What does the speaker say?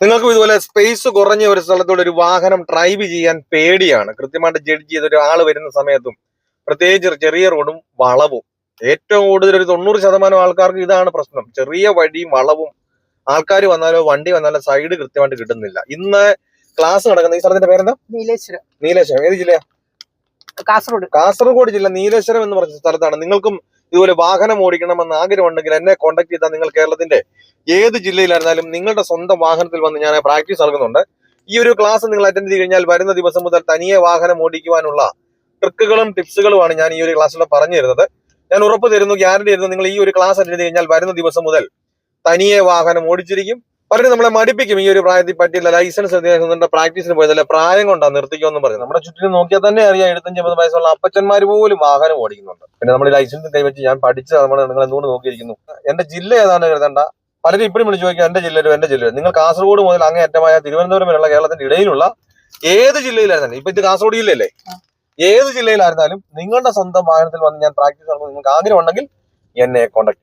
നിങ്ങൾക്കും ഇതുപോലെ സ്പേസ് കുറഞ്ഞ ഒരു സ്ഥലത്തൂടെ ഒരു വാഹനം ഡ്രൈവ് ചെയ്യാൻ പേടിയാണ്, കൃത്യമായിട്ട് ജഡ്ജ് ചെയ്ത് ഒരാൾ വരുന്ന സമയത്തും, പ്രത്യേകിച്ച് ചെറിയ റോഡും വളവും. ഏറ്റവും കൂടുതൽ ഒരു 90% ആൾക്കാർക്ക് ഇതാണ് പ്രശ്നം. ചെറിയ വഴിയും വളവും, ആൾക്കാർ വന്നാലോ വണ്ടി വന്നാലോ സൈഡ് കൃത്യമായിട്ട് കിട്ടുന്നില്ല. ഇന്ന് ക്ലാസ് നടക്കുന്ന ഈ സ്ഥലത്തിന്റെ പേരെന്താ? നീലേശ്വരം. നീലേശ്വരം. ഏത് ജില്ലയാ? കാസർഗോഡ്. കാസർഗോഡ് ജില്ല നീലേശ്വരം എന്ന് പറഞ്ഞ സ്ഥലത്താണ്. നിങ്ങൾക്കും ഇതുപോലെ വാഹനം ഓടിക്കണമെന്ന് ആഗ്രഹമുണ്ടെങ്കിൽ എന്നെ കോൺടാക്ട് ചെയ്താൽ നിങ്ങൾ കേരളത്തിന്റെ ഏത് ജില്ലയിലായിരുന്നാലും നിങ്ങളുടെ സ്വന്തം വാഹനത്തിൽ വന്ന് ഞാൻ പ്രാക്ടീസ് നൽകുന്നുണ്ട്. ഈ ഒരു ക്ലാസ് നിങ്ങൾ അറ്റൻഡ് ചെയ്ത് കഴിഞ്ഞാൽ വരുന്ന ദിവസം മുതൽ തനിയെ വാഹനം ഓടിക്കുവാനുള്ള ട്രിക്കുകളും ടിപ്സുകളുമാണ് ഞാൻ ഈ ഒരു ക്ലാസ്സിലൂടെ പറഞ്ഞു തരുന്നത്. ഞാൻ ഉറപ്പ് തരുന്നു, ഗ്യാരണ്ടി തരുന്നു, നിങ്ങൾ ഈ ഒരു ക്ലാസ് അറ്റൻഡ് ചെയ്ത് കഴിഞ്ഞാൽ വരുന്ന ദിവസം മുതൽ തനിയെ വാഹനം ഓടിച്ചിരിക്കും. പലരും നമ്മളെ മടിപ്പിക്കും, ഈ ഒരു പ്രായത്തിൽ പറ്റില്ല, ലൈസൻസ് പ്രാക്ടീസിന് പോയതല്ല, പ്രായം കൊണ്ടാണ് നിർത്തിക്കുമെന്ന് പറയും. നമ്മുടെ ചുറ്റിനും നോക്കിയാൽ തന്നെ അറിയാം, 75-80 വയസ്സുള്ള അപ്പച്ചന്മാർ പോലും വാഹനം ഓടിക്കുന്നുണ്ട്. പിന്നെ നമ്മൾ ലൈസൻസ് കൈവച്ച് ഞാൻ പഠിച്ചത് നമ്മൾ നിങ്ങൾ എന്തുകൊണ്ട് നോക്കിയിരിക്കുന്നു. എന്റെ ജില്ല ഏതാണ് എഴുതണ്ട. പലരും ഇപ്പോഴും വിളിച്ചു ചോദിക്കുക എന്റെ ജില്ല. നിങ്ങൾ കാസർഗോഡ് മുതൽ അങ്ങേയറ്റമായ തിരുവനന്തപുരം വരെയുള്ള കേരളത്തിന്റെ ഇടയിലുള്ള ഏത് ജില്ലയിലായിരുന്നാലും, ഇപ്പൊ ഇത് കാസർഗോഡ് ജില്ലയല്ലേ, ഏത് ജില്ലയിലായിരുന്നാലും നിങ്ങളുടെ സ്വന്തം വാഹനത്തിൽ വന്ന് ഞാൻ പ്രാക്ടീസ് നടത്തുമ്പോൾ നിങ്ങൾക്ക് ആഗ്രഹം ഉണ്ടെങ്കിൽ എന്നെ കോൺടാക്ട്